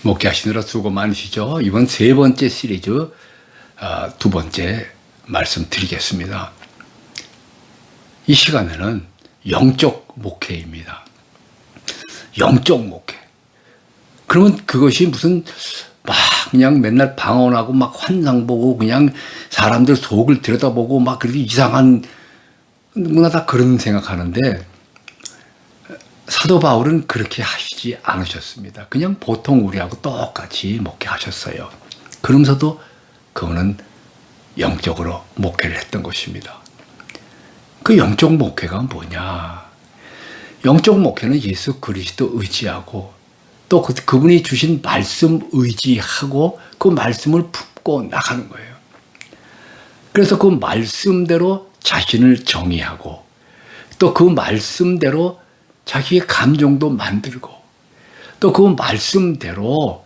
목회하시느라 수고 많으시죠? 이번 세 번째 시리즈 두 번째 말씀드리겠습니다. 이 시간에는 영적 목회입니다. 영적 목회. 그러면 그것이 무슨 막 그냥 맨날 방언하고 막 환상 보고 그냥 사람들 속을 들여다보고 막 그렇게 이상한 누구나 다 그런 생각하는데 사도 바울은 그렇게 하시지 않으셨습니다. 그냥 보통 우리하고 똑같이 목회하셨어요. 그러면서도 그분은 영적으로 목회를 했던 것입니다. 그 영적 목회가 뭐냐? 영적 목회는 예수 그리스도 의지하고 또 그분이 주신 말씀 의지하고 그 말씀을 품고 나가는 거예요. 그래서 그 말씀대로 자신을 정의하고 또 그 말씀대로 자기의 감정도 만들고 또 그 말씀대로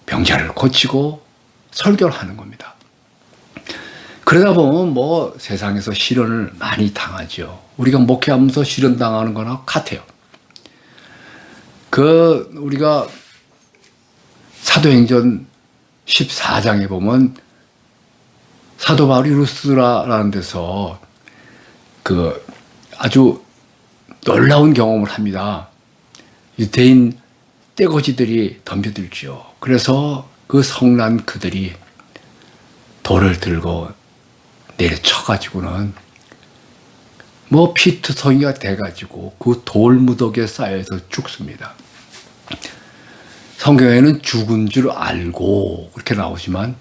병자를 고치고 설교를 하는 겁니다. 그러다 보면 뭐 세상에서 시련을 많이 당하죠. 우리가 목회하면서 시련 당하는 거나 같아요. 우리가 사도행전 14장에 보면 사도 바울이 루스드라라는 데서 아주 놀라운 경험을 합니다. 유대인 떼거지들이 덤벼들죠. 그래서 그 성난 그들이 돌을 들고 내려쳐가지고는 뭐 피투성이가 돼가지고 그 돌무더기에 쌓여서 죽습니다. 성경에는 죽은 줄 알고 그렇게 나오지만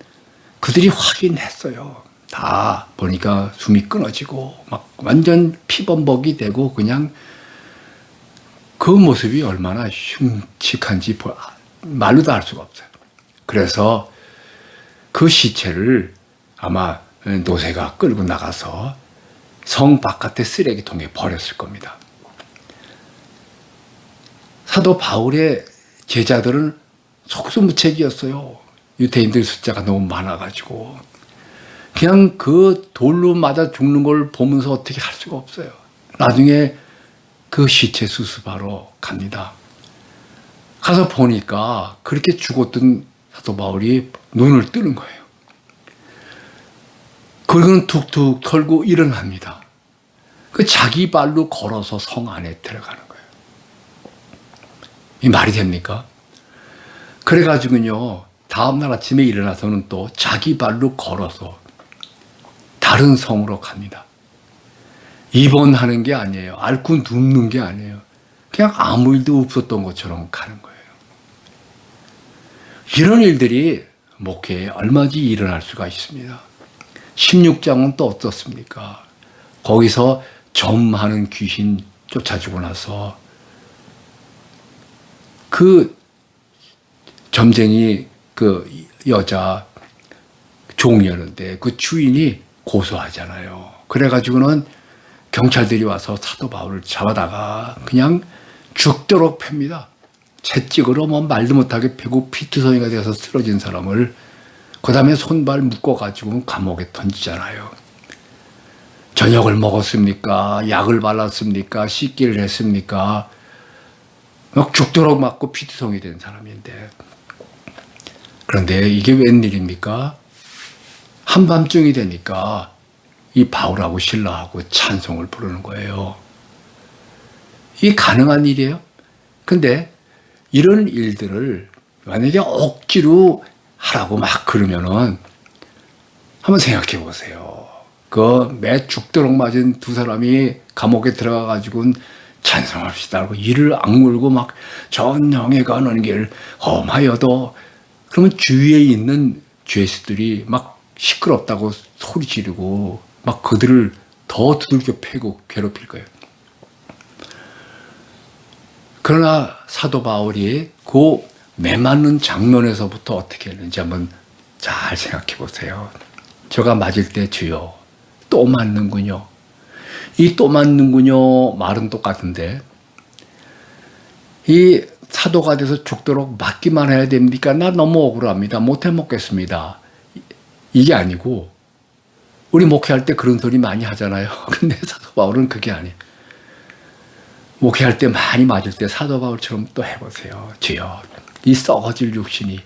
그들이 확인했어요. 다 보니까 숨이 끊어지고 막 완전 피범벅이 되고 그냥 그 모습이 얼마나 흉측한지 말로도 알 수가 없어요. 그래서 그 시체를 아마 노새가 끌고 나가서 성 바깥의 쓰레기통에 버렸을 겁니다. 사도 바울의 제자들은 속수무책이었어요. 유대인들 숫자가 너무 많아가지고 그냥 그 돌로 맞아 죽는 걸 보면서 어떻게 할 수가 없어요. 나중에 그 시체 수습하러 갑니다. 가서 보니까 그렇게 죽었던 사도 바울이 눈을 뜨는 거예요. 그리고는 툭툭 털고 일어납니다. 자기 발로 걸어서 성 안에 들어가는 거예요. 이 말이 됩니까? 그래가지고요, 다음날 아침에 일어나서는 또 자기 발로 걸어서 다른 성으로 갑니다. 입원하는 게 아니에요. 앓고 눕는 게 아니에요. 그냥 아무 일도 없었던 것처럼 가는 거예요. 이런 일들이 목회에 얼마든지 일어날 수가 있습니다. 16장은 또 어떻습니까? 거기서 점하는 귀신 쫓아주고 나서 그 점쟁이 그 여자 종이었는데 그 주인이 고소하잖아요. 그래가지고는 경찰들이 와서 사도 바울을 잡아다가 그냥 죽도록 팹니다. 채찍으로 뭐 말도 못하게 패고 피투성이가 돼서 쓰러진 사람을 그 다음에 손발 묶어가지고 감옥에 던지잖아요. 저녁을 먹었습니까? 약을 발랐습니까? 씻기를 했습니까? 막 죽도록 맞고 피투성이 된 사람인데 그런데 이게 웬일입니까? 한밤중이 되니까 이 바울하고 실라하고 찬송을 부르는 거예요. 이게 가능한 일이에요? 근데 이런 일들을 만약에 억지로 하라고 막 그러면은 한번 생각해 보세요. 매 죽도록 맞은 두 사람이 감옥에 들어가가지고 찬송합시다 하고 이를 악물고 막 전령에 가는 길 험하여도 그러면 주위에 있는 죄수들이 막 시끄럽다고 소리 지르고 막 그들을 더 두들겨 패고 괴롭힐 거예요. 그러나 사도 바울이 그 매맞는 장면에서부터 어떻게 했는지 한번 잘 생각해 보세요. 저가 맞을 때 주여 또 맞는군요. 이 또 맞는군요 말은 똑같은데 이 사도가 돼서 죽도록 맞기만 해야 됩니까? 나 너무 억울합니다. 못해 먹겠습니다. 이게 아니고 우리 목회할 때 그런 소리 많이 하잖아요. 근데 사도 바울은 그게 아니에요. 목회할 때 많이 맞을 때 사도 바울처럼 또 해보세요. 주여 이 썩어질 육신이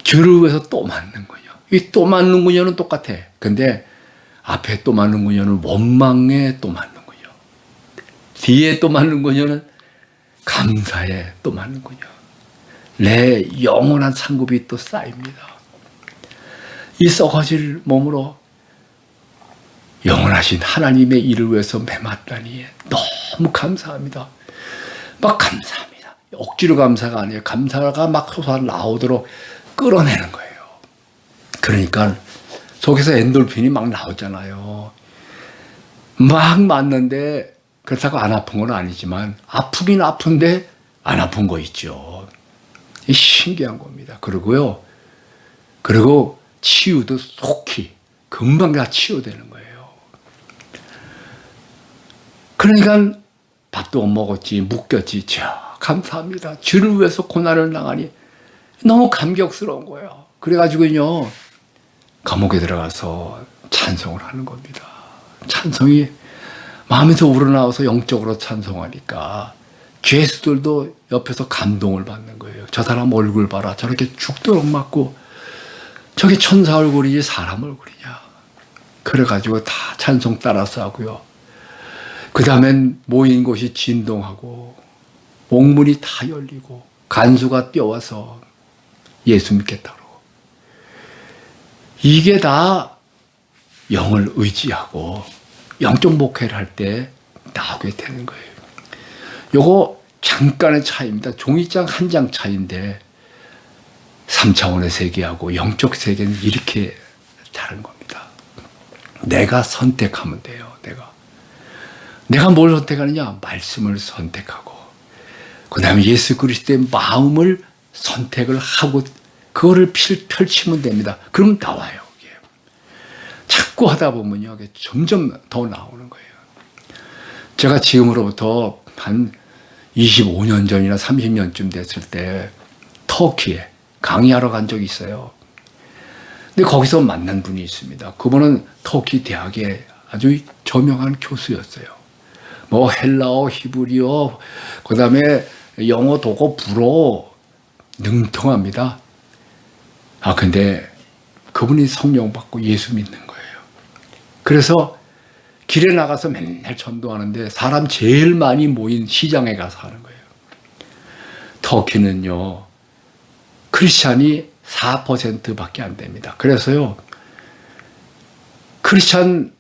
주를 위해서 또 맞는군요. 이 또 맞는군요는 똑같아. 근데 앞에 또 맞는군요는 원망에 또 맞는군요. 뒤에 또 맞는군요는 감사에 또 맞는군요. 내 영원한 상급이 또 쌓입니다. 이 썩어질 몸으로 영원하신 하나님의 일을 위해서 매맞다니 너무 감사합니다. 막 감사합니다. 억지로 감사가 아니에요. 감사가 막 솟아 나오도록 끌어내는 거예요. 그러니까 속에서 엔돌핀이 막 나오잖아요. 막 맞는데 그렇다고 안 아픈 건 아니지만 아프긴 아픈데 안 아픈 거 있죠. 이 신기한 겁니다. 그리고 치유도 속히 금방 다 치유되는 거예요. 그러니까 밥도 못 먹었지, 묶였지. 감사합니다. 주를 위해서 고난을 당하니 너무 감격스러운 거예요. 그래가지고요, 감옥에 들어가서 찬송을 하는 겁니다. 찬송이 마음에서 우러나와서 영적으로 찬송하니까 죄수들도 옆에서 감동을 받는 거예요. 저 사람 얼굴 봐라. 저렇게 죽도록 맞고 저게 천사 얼굴이지 사람 얼굴이냐. 그래가지고 다 찬송 따라서 하고요. 그 다음엔 모인 곳이 진동하고 옥문이 다 열리고 간수가 뛰어와서 예수 믿겠다고. 이게 다 영을 의지하고 영적 목회를 할 때 나오게 되는 거예요. 요거 잠깐의 차이입니다. 종이장 한 장 차이인데 3차원의 세계하고 영적 세계는 이렇게 다른 겁니다. 내가 선택하면 돼요. 내가 뭘 선택하느냐? 말씀을 선택하고 그 다음에 예수 그리스도의 마음을 선택을 하고 그거를 펼치면 됩니다. 그럼 나와요. 이게. 자꾸 하다 보면요, 점점 더 나오는 거예요. 제가 지금으로부터 한 25년 전이나 30년쯤 됐을 때 터키에 강의하러 간 적이 있어요. 근데 거기서 만난 분이 있습니다. 그분은 터키 대학의 아주 저명한 교수였어요. 뭐 헬라어, 히브리어, 그 다음에 영어, 독어, 불어 능통합니다. 근데 그분이 성령 받고 예수 믿는 거예요. 그래서 길에 나가서 맨날 전도하는데 사람 제일 많이 모인 시장에 가서 하는 거예요. 터키는요, 크리스찬이 4%밖에 안 됩니다. 그래서요, 크리스찬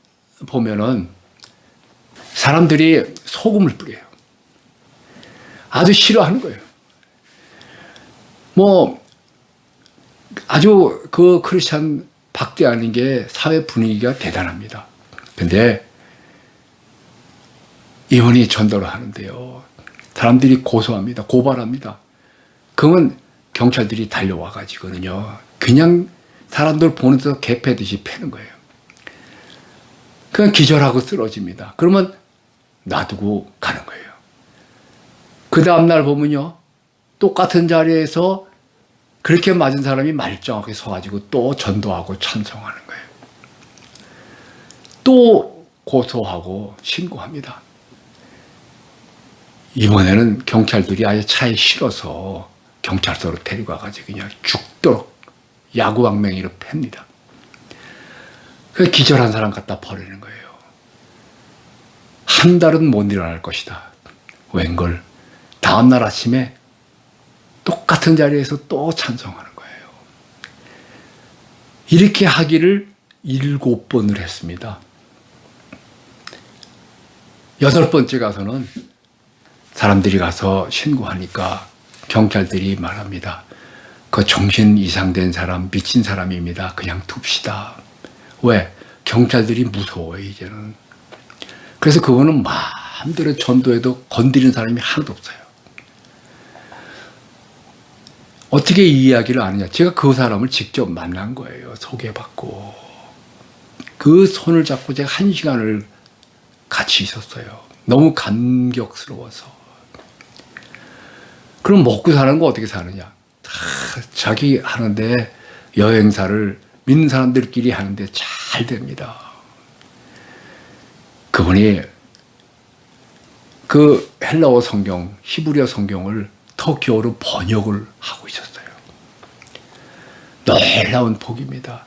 보면은 사람들이 소금을 뿌려요. 아주 싫어하는 거예요. 아주 그 크리스찬 박대하는 게 사회 분위기가 대단합니다. 근데 이분이 전도를 하는데요, 사람들이 고소합니다. 고발합니다. 그러면 경찰들이 달려와가지고는요, 그냥 사람들 보는 데서 개 패듯이 패는 거예요. 그냥 기절하고 쓰러집니다. 그러면 놔두고 가는 거예요. 그 다음날 보면요, 똑같은 자리에서 그렇게 맞은 사람이 말짱하게 서가지고 또 전도하고 찬송하는 거예요. 또 고소하고 신고합니다. 이번에는 경찰들이 아예 차에 실어서 경찰서로 데리고 와가지고 그냥 죽도록 야구방맹이로 팹니다. 그 기절한 사람 갖다 버리는 거예요. 한 달은 못 일어날 것이다. 웬걸 다음날 아침에 똑같은 자리에서 또 찬송하는 거예요. 이렇게 하기를 7번을 했습니다. 8번째 가서는 사람들이 가서 신고하니까 경찰들이 말합니다. 그 정신 이상된 사람, 미친 사람입니다. 그냥 둡시다. 왜? 경찰들이 무서워요, 이제는. 그래서 그거는 마음대로 전도해도 건드리는 사람이 하나도 없어요. 어떻게 이 이야기를 아느냐? 제가 그 사람을 직접 만난 거예요. 소개받고. 그 손을 잡고 제가 1시간을 같이 있었어요. 너무 감격스러워서. 그럼 먹고 사는 거 어떻게 사느냐? 자기 하는데 여행사를 믿는 사람들끼리 하는데 잘 됩니다. 그분이 그 헬라어 성경, 히브리어 성경을 터키어로 번역을 하고 있었어요. 놀라운 복입니다.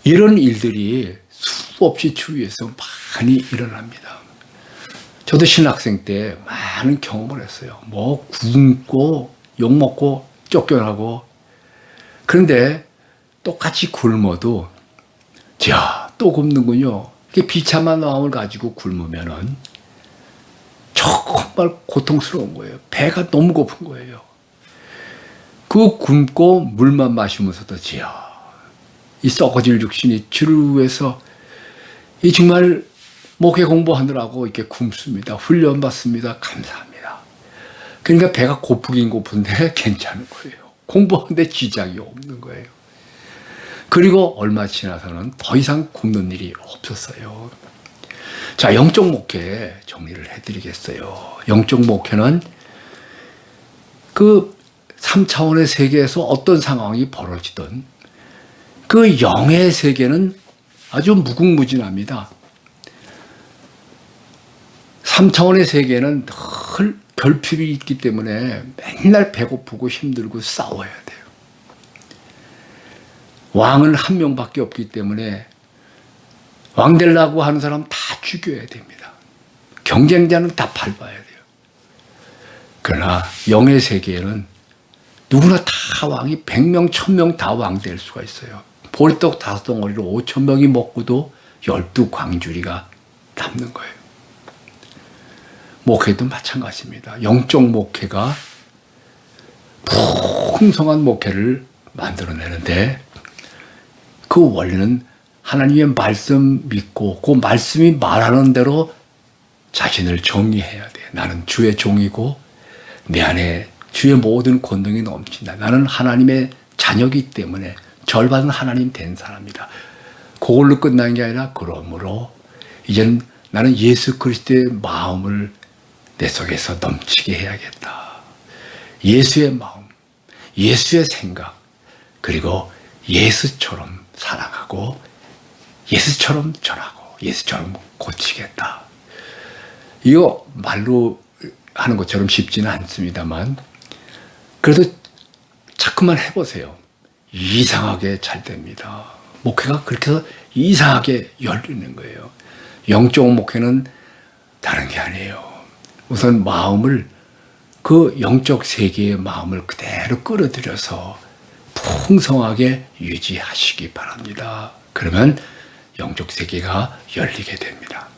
이런 일들이 수없이 주위에서 많이 일어납니다. 저도 신학생 때 많은 경험을 했어요. 뭐 굶고 욕먹고 쫓겨나고. 그런데 똑같이 굶어도 자, 또 굶는군요. 이게 비참한 마음을 가지고 굶으면은 정말 고통스러운 거예요. 배가 너무 고픈 거예요. 그 굶고 물만 마시면서도 지야, 이 썩어질 육신이 주를 위해서 이 정말 목회 공부하느라고 이렇게 굶습니다. 훈련 받습니다. 감사합니다. 그러니까 배가 고프긴 고픈데 괜찮은 거예요. 공부하는데 지장이 없는 거예요. 그리고 얼마 지나서는 더 이상 굶는 일이 없었어요. 자, 영적 목회 정리를 해드리겠어요. 영적 목회는 그 3차원의 세계에서 어떤 상황이 벌어지든 그 영의 세계는 아주 무궁무진합니다. 3차원의 세계는 늘 결핍이 있기 때문에 맨날 배고프고 힘들고 싸워야 돼요. 왕은 한 명밖에 없기 때문에 왕 되려고 하는 사람 다 죽여야 됩니다. 경쟁자는 다 밟아야 돼요. 그러나 영의 세계에는 누구나 다 왕이 100명, 1000명 다 왕 될 수가 있어요. 보리떡 5덩어리로 5000명이 먹고도 12광주리가 남는 거예요. 목회도 마찬가지입니다. 영적 목회가 풍성한 목회를 만들어내는데 그 원리는 하나님의 말씀 믿고 그 말씀이 말하는 대로 자신을 정리해야 돼. 나는 주의 종이고 내 안에 주의 모든 권능이 넘친다. 나는 하나님의 자녀이기 때문에 절반은 하나님 된 사람이다. 그걸로 끝나는 게 아니라 그러므로 이제는 나는 예수 그리스도의 마음을 내 속에서 넘치게 해야겠다. 예수의 마음, 예수의 생각, 그리고 예수처럼 사랑하고 예수처럼 전하고 예수처럼 고치겠다. 이거 말로 하는 것처럼 쉽지는 않습니다만 그래도 자꾸만 해보세요. 이상하게 잘 됩니다. 목회가 그렇게 해서 이상하게 열리는 거예요. 영적 목회는 다른 게 아니에요. 우선 마음을 그 영적 세계의 마음을 그대로 끌어들여서 풍성하게 유지하시기 바랍니다. 그러면 영적 세계가 열리게 됩니다.